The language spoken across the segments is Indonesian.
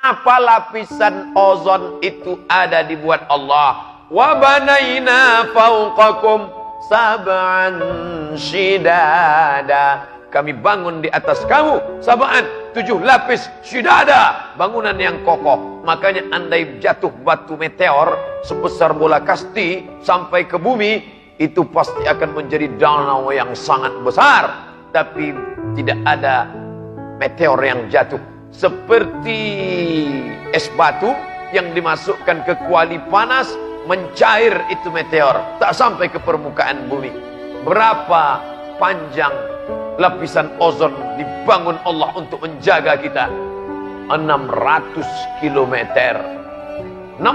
Apa lapisan ozon itu ada dibuat Allah? Wa banaina fawqakum sab'an shidada. Kami bangun di atas kamu sab'an, 7 lapis shidada, bangunan yang kokoh. Makanya andai jatuh batu meteor sebesar bola kasti sampai ke bumi, itu pasti akan menjadi danau yang sangat besar. Tapi tidak ada meteor yang jatuh. Seperti es batu yang dimasukkan ke kuali panas, mencair itu meteor, tak sampai ke permukaan bumi. Berapa panjang lapisan ozon dibangun Allah untuk menjaga kita? 600 km. 600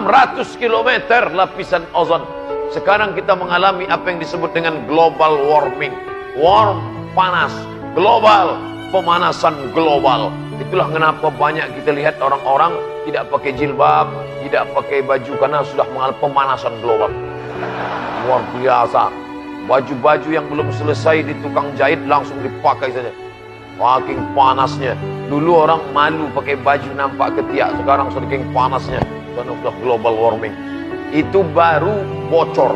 km lapisan ozon. Sekarang kita mengalami apa yang disebut dengan global warming. Warm, panas, global, pemanasan global. Itulah kenapa banyak kita lihat orang-orang tidak pakai jilbab, tidak pakai baju, karena sudah mengalami pemanasan global. Luar biasa. Baju-baju yang belum selesai di tukang jahit langsung dipakai saja. Saking panasnya. Dulu orang malu pakai baju nampak ketiak, sekarang saking panasnya karena sudah global warming. Itu baru bocor.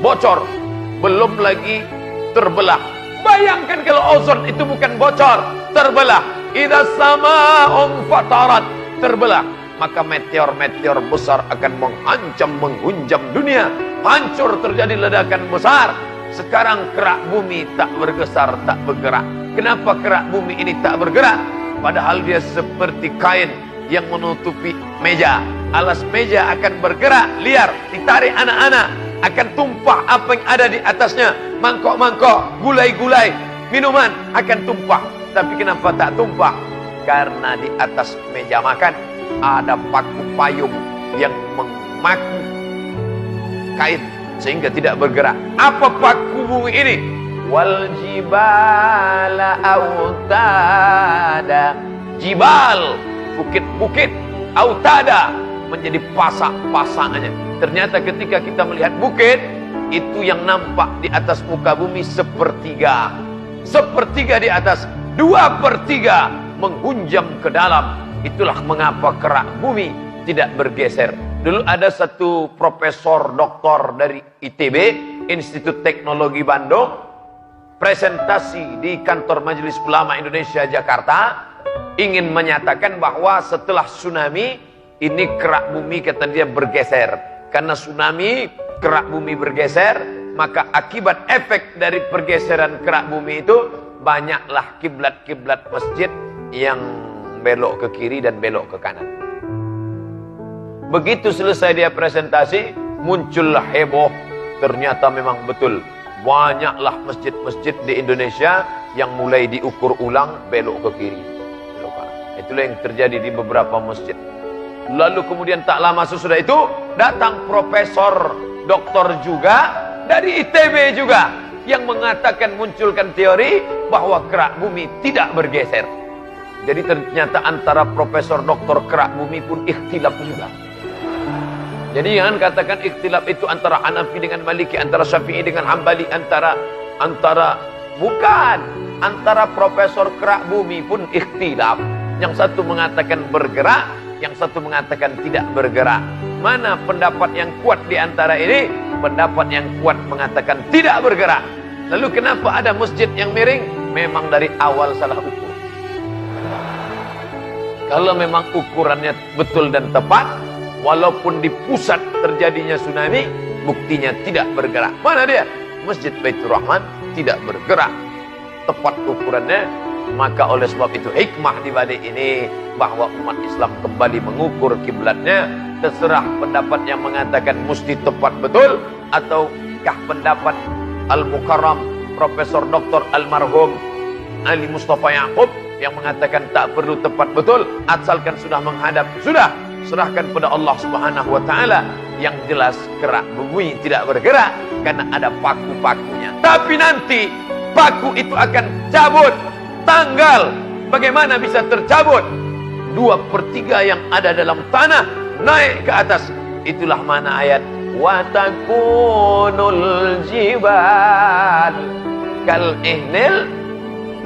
Bocor. Belum lagi terbelah. Bayangkan kalau ozon itu bukan bocor, terbelah. Idza sama'un fatarat, terbelah. Maka meteor-meteor besar akan mengancam, menghunjam dunia. Hancur, terjadi ledakan besar. Sekarang kerak bumi tak bergeser, tak bergerak. Kenapa kerak bumi ini tak bergerak? Padahal dia seperti kain yang menutupi meja. Alas meja akan bergerak, liar, ditarik anak-anak, akan tumpah apa yang ada di atasnya. Mangkok-mangkok, gulai-gulai, minuman akan tumpah. Tapi kenapa tak tumpah? Karena di atas meja makan ada paku payung yang memaku kain sehingga tidak bergerak. Apa paku bumi ini? Wal jibala autada. Jibal, bukit-bukit, autada, menjadi pasak-pasangannya. Ternyata ketika kita melihat bukit, itu yang nampak di atas muka bumi sepertiga. Sepertiga di atas, 2/3 menghunjam ke dalam. Itulah mengapa kerak bumi tidak bergeser. Dulu ada satu profesor doktor dari ITB, Institut Teknologi Bandung, presentasi di kantor Majelis Ulama Indonesia Jakarta, ingin menyatakan bahwa setelah tsunami ini kerak bumi, kata dia, bergeser. Karena tsunami, kerak bumi bergeser, maka akibat efek dari pergeseran kerak bumi itu banyaklah kiblat-kiblat masjid yang belok ke kiri dan belok ke kanan. Begitu selesai dia presentasi, muncullah heboh. Ternyata memang betul, banyaklah masjid-masjid di Indonesia yang mulai diukur ulang belok ke kiri, belok kanan. Itulah yang terjadi di beberapa masjid. Lalu kemudian tak lama sesudah itu datang profesor doktor juga dari ITB juga yang mengatakan, munculkan teori bahwa kerak bumi tidak bergeser. Jadi ternyata antara profesor doktor kerak bumi pun ikhtilaf juga. Jadi jangan katakan ikhtilaf itu antara Hanafi dengan Maliki, antara Syafi'i dengan Hambali, antara bukan, antara profesor kerak bumi pun ikhtilaf. Yang satu mengatakan bergerak, yang satu mengatakan tidak bergerak. Mana pendapat yang kuat di antara ini? Pendapat yang kuat mengatakan tidak bergerak. Lalu kenapa ada masjid yang miring? Memang dari awal salah ukur. Kalau memang ukurannya betul dan tepat, walaupun di pusat terjadinya tsunami, buktinya tidak bergerak. Mana dia? Masjid Baitur Rahman tidak bergerak. Tepat ukurannya. Maka oleh sebab itu hikmah di balik ini, bahwa umat Islam kembali mengukur kiblatnya. Terserah pendapat yang mengatakan mesti tepat betul, ataukah pendapat Al-Mukarram Profesor Dr. Almarhum Ali Mustafa Yaakob yang mengatakan tak perlu tepat betul, asalkan sudah menghadap, sudah serahkan pada Allah Subhanahu wa taala. Yang jelas kerak bumi tidak bergerak karena ada paku-pakunya. Tapi nanti paku itu akan cabut. Tanggal bagaimana bisa tercabut? 2/3 yang ada dalam tanah naik ke atas. Itulah mana ayat wa takunul jibal kal ihnil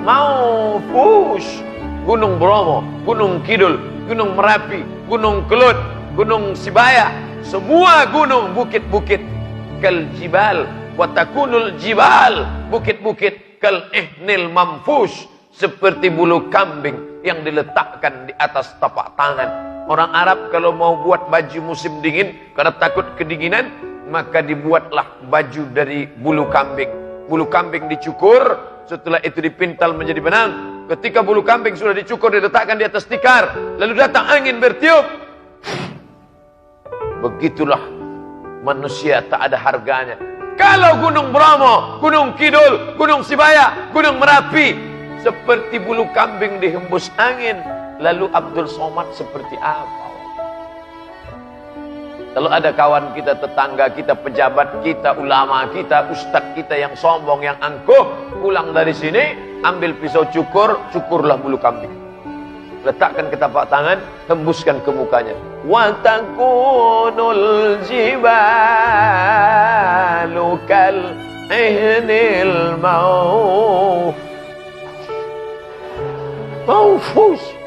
maufush. Gunung Bromo, Gunung Kidul Gunung Merapi, Gunung Kelut, Gunung Sibaya, semua gunung, bukit-bukit kal jibal wa takunul jibal, bukit-bukit kal ihnil mamfush, seperti bulu kambing yang diletakkan di atas tapak tangan. Orang Arab kalau mau buat baju musim dingin karena takut kedinginan, maka dibuatlah baju dari bulu kambing. Bulu kambing dicukur, setelah itu dipintal menjadi benang. Ketika bulu kambing sudah dicukur, diletakkan di atas tikar, lalu datang angin bertiup. Begitulah manusia tak ada harganya. Kalau Gunung Bromo, Gunung Kidul, Gunung Sibaya, Gunung Merapi seperti bulu kambing dihembus angin, lalu Abdul Somad seperti apa? Kalau ada kawan kita, tetangga kita, pejabat kita, ulama kita, ustadz kita yang sombong, yang angkuh, pulang dari sini, ambil pisau cukur, cukurlah bulu kambing. Letakkan ke tapak tangan, hembuskan ke mukanya. Wa takunul jibalu kal ihnil mawfush.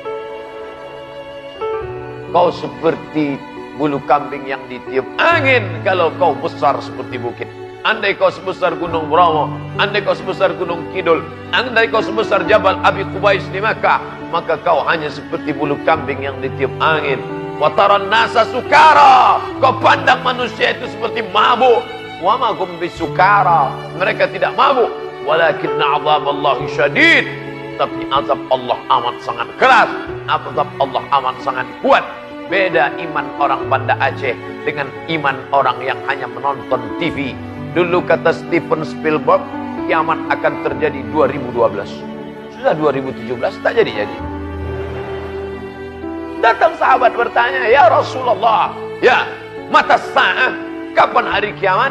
Kau seperti bulu kambing yang ditiup angin kalau kau besar seperti bukit. Andai kau sebesar Gunung Bromo, andai kau sebesar Gunung Kidul, andai kau sebesar Jabal Abi Qubais di Makkah, maka kau hanya seperti bulu kambing yang ditiup angin. Wa taran nasa sukara, kau pandang manusia itu seperti mabuk. Wa ma hum bisukara, mereka tidak mabuk. Walakinna azaballahi syadid, tapi azab Allah amat sangat keras, azab Allah amat sangat kuat. Beda iman orang Banda Aceh dengan iman orang yang hanya menonton TV. Dulu kata Steven Spielberg, kiamat akan terjadi 2012. Sudah 2017, tak jadi-jadi. Datang sahabat bertanya, ya Rasulullah, ya mata sa'ah, kapan hari kiamat?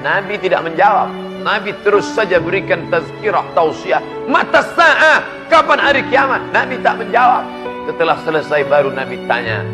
Nabi tidak menjawab. Nabi terus saja berikan tazkirah, tausiah. Mata sa'ah, kapan hari kiamat? Nabi tak menjawab. Setelah selesai baru Nabi tanya,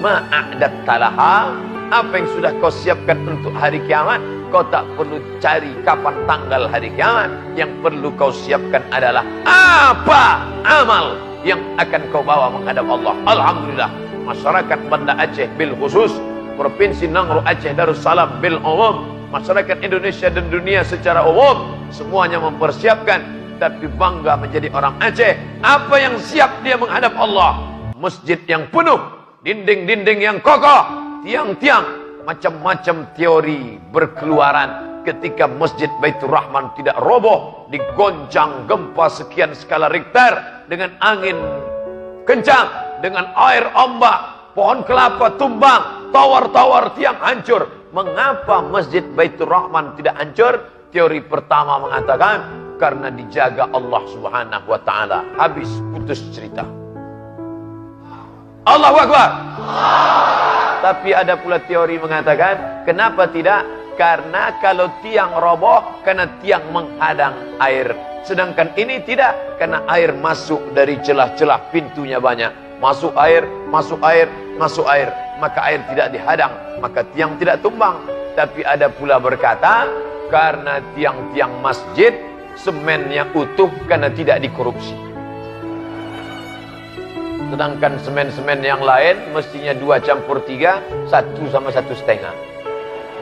ma'adat talaha, apa yang sudah kau siapkan untuk hari kiamat? Kau tak perlu cari kapan tanggal hari kiamat. Yang perlu kau siapkan adalah apa amal yang akan kau bawa menghadap Allah. Alhamdulillah, masyarakat Banda Aceh bil khusus, Provinsi Nangro Aceh Darussalam bil umum, masyarakat Indonesia dan dunia secara umum, semuanya mempersiapkan. Tapi bangga menjadi orang Aceh. Apa yang siap dia menghadap Allah? Masjid yang penuh, dinding-dinding yang kokoh, tiang-tiang, macam-macam teori berkeluaran ketika Masjid Baitur Rahman tidak roboh, digoncang gempa sekian skala Richter, dengan angin kencang, dengan air ombak, pohon kelapa tumbang, tower-tower tiang hancur. Mengapa Masjid Baitur Rahman tidak hancur? Teori pertama mengatakan karena dijaga Allah Subhanahu wa taala. Habis, putus cerita. Allahu Akbar. Tapi ada pula teori mengatakan, kenapa tidak? Karena kalau tiang roboh, karena tiang menghadang air. Sedangkan ini tidak, karena air masuk dari celah-celah, pintunya banyak. Masuk air, masuk air, masuk air. Maka air tidak dihadang, maka tiang tidak tumbang. Tapi ada pula berkata, karena tiang-tiang masjid, semennya utuh karena tidak dikorupsi. Sedangkan semen-semen yang lain mestinya 2 campur 3, 1 sama 1,5.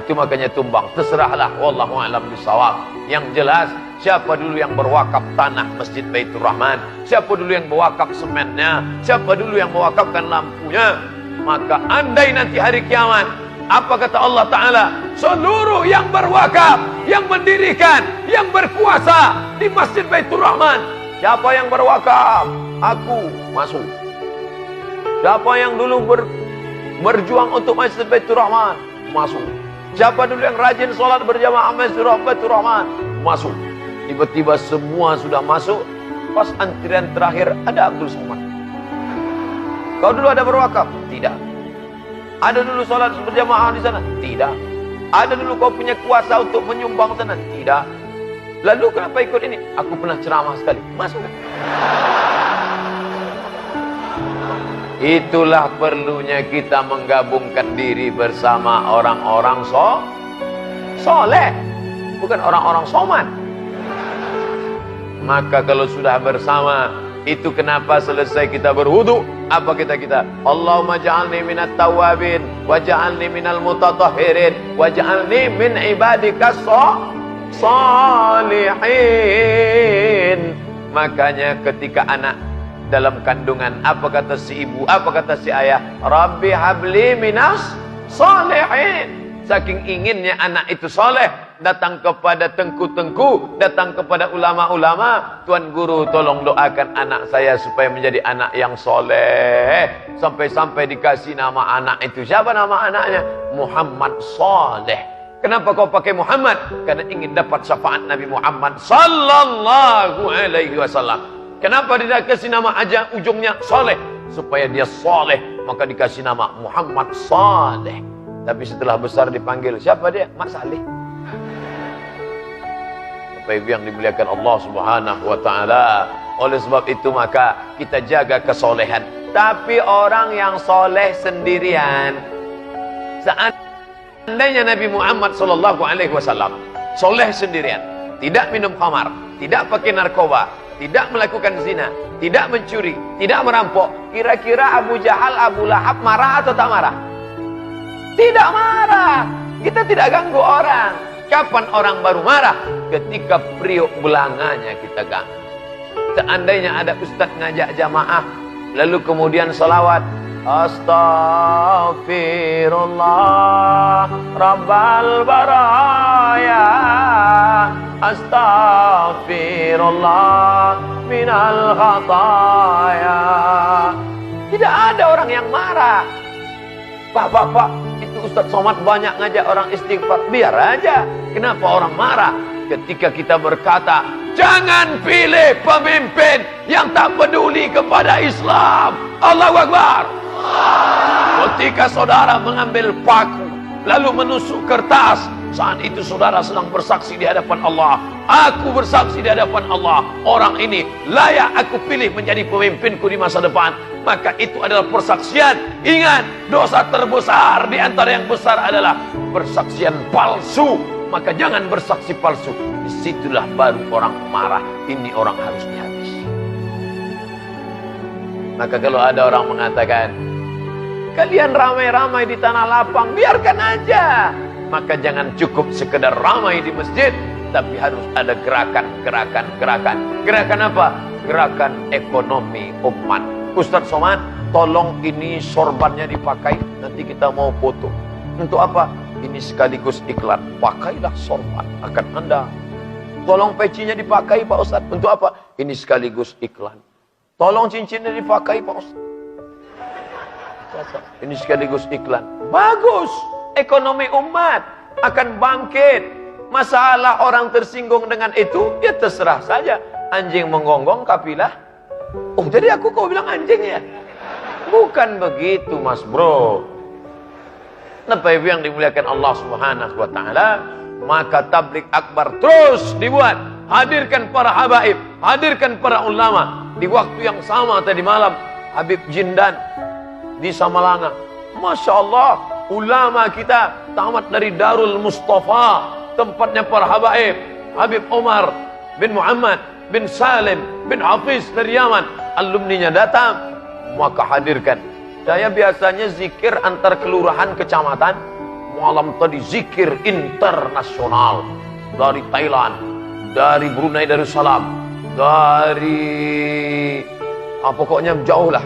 Itu makanya tumbang. Terserahlah, wallahu a'lam bishawab. Yang jelas, siapa dulu yang berwakaf tanah Masjid Baitur Rahman, siapa dulu yang berwakaf semennya, siapa dulu yang mewakafkan lampunya, maka andai nanti hari kiamat, apa kata Allah Ta'ala? Seluruh yang berwakaf, yang mendirikan, yang berkuasa di Masjid Baitur Rahman. Siapa yang berwakaf? Aku masuk. Siapa yang dulu berjuang untuk Masjid Baitur Rahman? Masuk. Siapa dulu yang rajin sholat berjamaah Masjid Baitur Rahman? Masuk. Tiba-tiba semua sudah masuk. Pas antrian terakhir ada Abdul Somad. Kau dulu ada berwakaf? Tidak. Ada dulu sholat berjamaah di sana? Tidak. Ada dulu kau punya kuasa untuk menyumbang sana? Tidak. Lalu kenapa ikut ini? Aku pernah ceramah sekali. Masuk. Itulah perlunya kita menggabungkan diri bersama orang-orang soleh, bukan orang-orang soman. Maka kalau sudah bersama, Itu kenapa selesai kita berwudu, apa kita Allahumma ja'alni minat tawabin wa ja'alni minal mutatahhirin wa ja'alni min ibadika salihin. Makanya ketika anak dalam kandungan, apa kata si ibu, apa kata si ayah? Rabbi habli minas salihin. Saking inginnya anak itu soleh, datang kepada tengku-tengku, datang kepada ulama-ulama, Tuan Guru tolong doakan anak saya supaya menjadi anak yang soleh. Sampai-sampai dikasih nama anak itu. Siapa nama anaknya? Muhammad Saleh. Kenapa kau pakai Muhammad? Karena ingin dapat syafaat Nabi Muhammad sallallahu alaihi wasallam. Kenapa dia kasih nama aja ujungnya Saleh? Supaya dia soleh, maka dikasih nama Muhammad Saleh. Tapi setelah besar dipanggil, siapa dia? Mak Saleh. Bapak Ibu yang dimuliakan Allah Subhanahu wa taala. Oleh sebab itu maka kita jaga kesolehan. Tapi orang yang soleh sendirian, seandainya Nabi Muhammad sallallahu alaihi wasallam soleh sendirian, tidak minum khamar, tidak pakai narkoba, tidak melakukan zina, tidak mencuri, tidak merampok, kira-kira Abu Jahal, Abu Lahab marah atau tak marah? Tidak marah. Kita tidak ganggu orang. Kapan orang baru marah? Ketika periuk belanganya kita ganggu. Seandainya ada ustaz ngajak jamaah, lalu kemudian salawat, Astaghfirullah Rabbal Baraya, Astaghfirullah minal khataya. Tidak ada orang yang marah. Pak, itu Ustaz Somad banyak ngajak orang istighfar. Biar aja. Kenapa orang marah? Ketika kita berkata, jangan pilih pemimpin yang tak peduli kepada Islam. Allahu Akbar. Ketika saudara mengambil paku, lalu menusuk kertas, saat itu saudara sedang bersaksi di hadapan Allah. Aku bersaksi di hadapan Allah, orang ini layak aku pilih menjadi pemimpinku di masa depan. Maka itu adalah persaksian. Ingat, dosa terbesar di antara yang besar adalah persaksian palsu. Maka jangan bersaksi palsu. Disitulah baru orang marah. Ini orang harus dihabisi. Maka kalau ada orang mengatakan, kalian ramai-ramai di tanah lapang, biarkan aja. Maka jangan cukup sekedar ramai di masjid, tapi harus ada gerakan. Gerakan apa? Gerakan ekonomi umat. Ustaz Somad, tolong ini sorbannya dipakai, nanti kita mau foto. Untuk apa? Ini sekaligus iklan. Pakailah sorban akan Anda. Tolong pecinya dipakai Pak Ustaz. Untuk apa? Ini sekaligus iklan. Tolong cincinnya dipakai Pak Ustaz. Ini sekaligus iklan. Bagus. Ekonomi umat akan bangkit. Masalah orang tersinggung dengan itu, ya terserah saja. Anjing menggonggong kafilah. Oh, jadi aku kau bilang anjing ya? Bukan begitu, Mas Bro. Bapak Ibu yang dimuliakan Allah Subhanahu wa taala, maka tablik akbar terus dibuat. Hadirkan para habaib, hadirkan para ulama. Di waktu yang sama tadi malam, Habib Jindan di Samalanga. Masya Allah, ulama kita tamat dari Darul Mustafa, tempatnya para habaib. Habib Omar bin Muhammad bin Salim bin Hafiz dari Yaman, alumninya datang, maka hadirkan. Saya biasanya zikir antar kelurahan kecamatan, malam tadi zikir internasional dari Thailand, dari Brunei Darussalam, dari pokoknya jauh lah,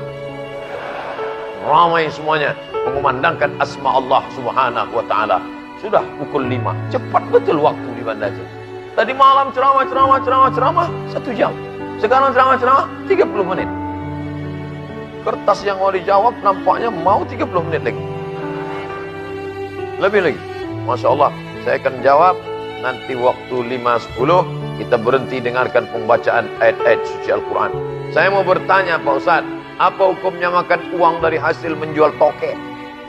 ramai semuanya mengumandangkan asma Allah Subhanahu wa taala. Sudah pukul 5, cepat betul waktu di Banda Aceh. Tadi malam ceramah 1 jam. Sekarang ceramah 30 menit. Kertas yang mau dijawab nampaknya mau 30 menit lagi. Lebih lagi. Masya Allah, saya akan jawab nanti waktu 5.10 kita berhenti dengarkan pembacaan ayat-ayat suci Al-Quran. Saya mau bertanya Pak Ustaz, apa hukumnya makan uang dari hasil menjual toke?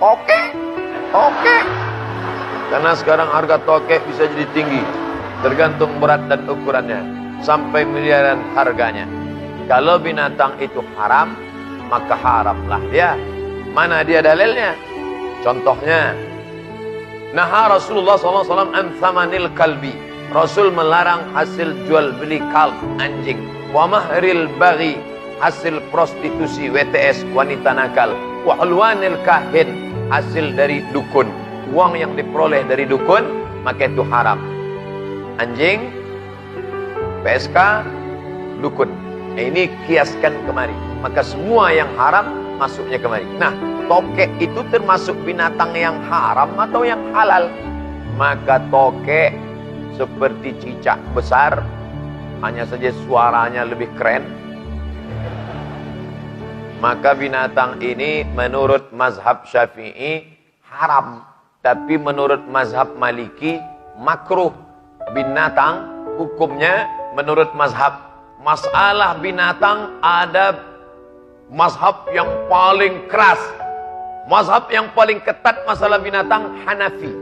Oke. Karena sekarang harga toke bisa jadi tinggi, tergantung berat dan ukurannya, sampai miliaran harganya. Kalau binatang itu haram, maka haramlah dia. Mana dia dalilnya? Contohnya, naha Rasulullah SAW an thamanil kalbi. Rasul melarang hasil jual beli kalb, anjing. Wa mahril baghi, hasil prostitusi, WTS, wanita nakal. Wa hulwanil kahin, hasil dari dukun. Uang yang diperoleh dari dukun, maka itu haram. Anjing, PSK, dukun. Ini kiaskan kemari. Maka semua yang haram masuknya kemari. Nah, tokek itu termasuk binatang yang haram atau yang halal? Maka tokek seperti cicak besar, hanya saja suaranya lebih keren. Maka binatang ini menurut mazhab Syafi'i haram. Tapi menurut mazhab Maliki makruh. Binatang hukumnya menurut mazhab. Masalah binatang ada mazhab yang paling keras. Mazhab yang paling ketat masalah binatang Hanafi.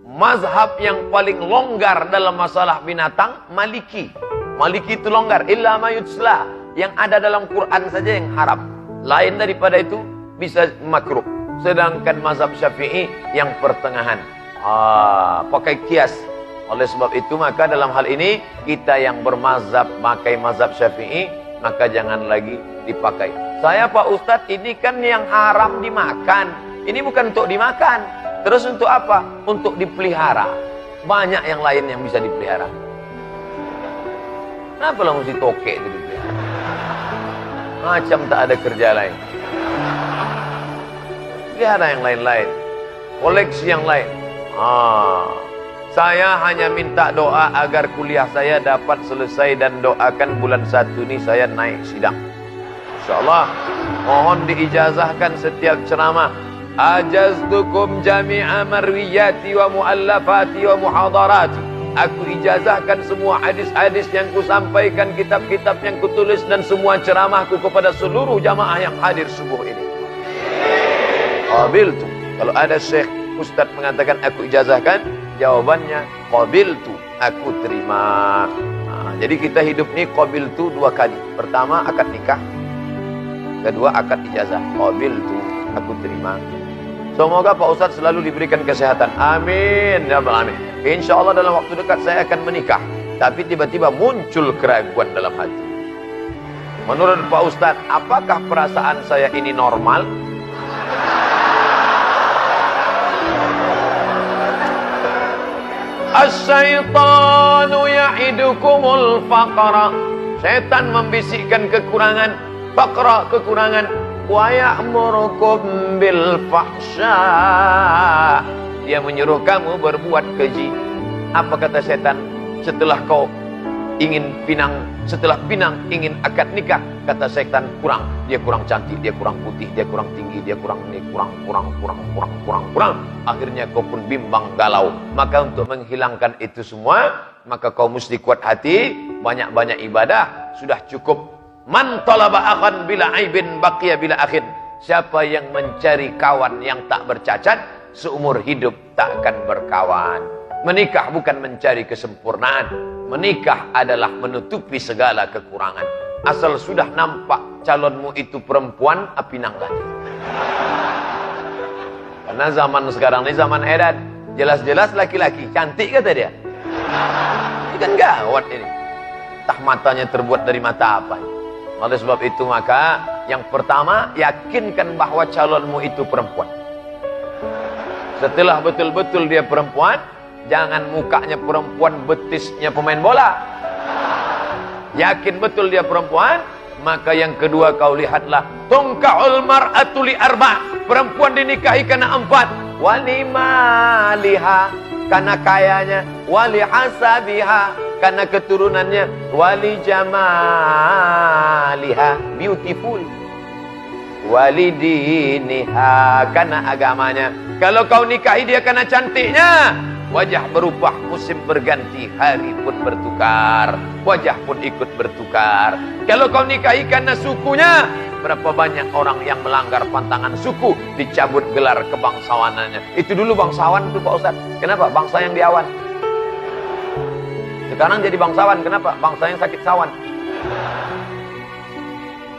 Mazhab yang paling longgar dalam masalah binatang Maliki. Maliki itu longgar. Illa ma yutsla. Yang ada dalam Quran saja yang haram. Lain daripada itu bisa makruh. Sedangkan mazhab Syafi'i yang pertengahan. Pakai kias. Oleh sebab itu maka dalam hal ini kita yang bermazhab pakai mazhab Syafi'i, maka jangan lagi dipakai. Saya Pak Ustadz, ini kan yang haram dimakan. Ini bukan untuk dimakan. Terus untuk apa? Untuk dipelihara. Banyak yang lain yang bisa dipelihara. Kenapa lah mesti tokek itu dipelihara? Macam tak ada kerja lain. Pelihara yang lain-lain. Koleksi yang lain. Saya hanya minta doa agar kuliah saya dapat selesai dan doakan bulan 1 ini saya naik sidang. InsyaAllah. Mohon diijazahkan setiap ceramah. Ajaztukum jami'a marwiyati wa muallafati wa muhadarati. Aku ijazahkan semua hadis-hadis yang kusampaikan, kitab-kitab yang kutulis dan semua ceramahku kepada seluruh jamaah yang hadir subuh ini. Qabiltu. Kalau ada syekh ustaz mengatakan aku ijazahkan, jawabannya qabiltu, aku terima. Jadi kita hidup ni qabiltu 2 kali. Pertama akad nikah, kedua akad ijazah. Qabiltu, aku terima. Semoga Pak Ustadz selalu diberikan kesehatan. Amin ya rabbal alamin. InsyaAllah dalam waktu dekat saya akan menikah. Tapi tiba-tiba muncul keraguan dalam hati. Menurut Pak Ustadz, apakah perasaan saya ini normal? As-syaitanu ya'idukumul faqra. Setan membisikkan kekurangan, faqra, kekurangan. Wa ya'murukum bil fahsya. Dia menyuruh kamu berbuat keji. Apa kata setan? Setelah kau ingin pinang, setelah pinang ingin akad nikah, kata setan kurang. Dia kurang cantik, dia kurang putih, dia kurang tinggi, dia kurang ini, kurang. Akhirnya kau pun bimbang galau. Maka untuk menghilangkan itu semua, maka kau mesti kuat hati, banyak-banyak ibadah, sudah cukup. Man talaba akhan bila aibin baqiya bila akhin. Siapa yang mencari kawan yang tak bercacat, seumur hidup tak akan berkawan. Menikah bukan mencari kesempurnaan. Menikah adalah menutupi segala kekurangan. Asal sudah nampak calonmu itu perempuan, pinang lagi. Karena zaman sekarang ini zaman edan. Jelas-jelas laki-laki, cantik kata dia. Ini kan gawat ini. Entah matanya terbuat dari mata apa. Oleh sebab itu maka yang pertama, yakinkan bahwa calonmu itu perempuan. Setelah betul-betul dia perempuan, jangan mukanya perempuan, betisnya pemain bola. Yakin betul dia perempuan, maka yang kedua kau lihatlah, tungka'ul mar'atu li arba'. Perempuan dinikahi karena 4. Wali maliha, karena kayanya. Wali hasabiha, karena keturunannya. Wali jamaliha, beautiful. Wali diniha, karena agamanya. Kalau kau nikahi dia karena cantiknya, wajah berubah, musim berganti, hari pun bertukar, wajah pun ikut bertukar. Kalau kau nikahi karena sukunya, berapa banyak orang yang melanggar pantangan suku, dicabut gelar kebangsawanannya. Itu dulu bangsawan itu Pak Ustadz. Kenapa? Bangsa yang diawan. Sekarang jadi bangsawan. Kenapa? Bangsa yang sakit sawan.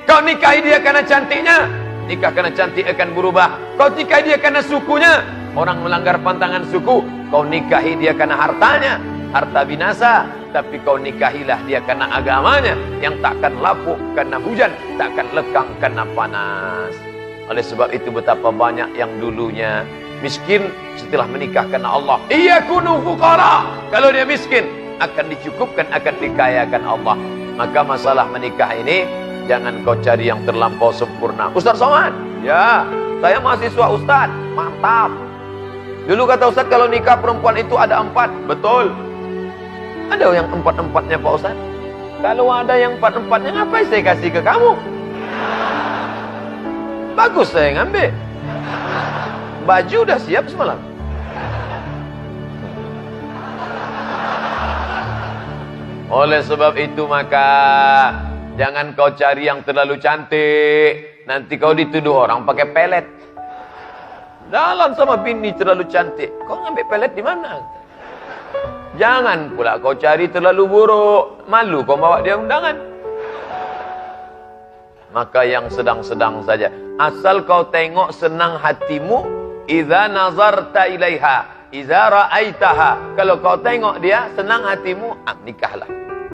Kau nikahi dia karena cantiknya, nikah karena cantik akan berubah. Kau nikahi dia karena sukunya, orang melanggar pantangan suku. Kau nikahi dia karena hartanya, harta binasa. Tapi kau nikahilah dia karena agamanya, yang takkan lapuk karena hujan, takkan lekang karena panas. Oleh sebab itu betapa banyak yang dulunya miskin setelah menikah karena Allah. Iyakunu fuqara. Kalau dia miskin akan dicukupkan, akan dikayakan Allah. Maka masalah menikah ini jangan kau cari yang terlampau sempurna. Ustaz Somad, ya, saya mahasiswa Ustaz. Mantap. Dulu kata Ustaz kalau nikah perempuan itu ada 4. Betul. Ada yang 4-4-nya Pak Ustaz? Kalau ada yang 4-4-nya, ngapain saya kasih ke kamu? Bagus saya ngambil. Baju udah siap semalam. Oleh sebab itu maka jangan kau cari yang terlalu cantik. Nanti kau dituduh orang pakai pelet. Jalan sama bini terlalu cantik. Kau ngambil pelet di mana? Jangan pula kau cari terlalu buruk. Malu kau bawa dia undangan. Maka yang sedang-sedang saja. Asal kau tengok senang hatimu. Iza nazarta ilaiha. Iza ra'aitaha. Kalau kau tengok dia senang hatimu, nikahlah.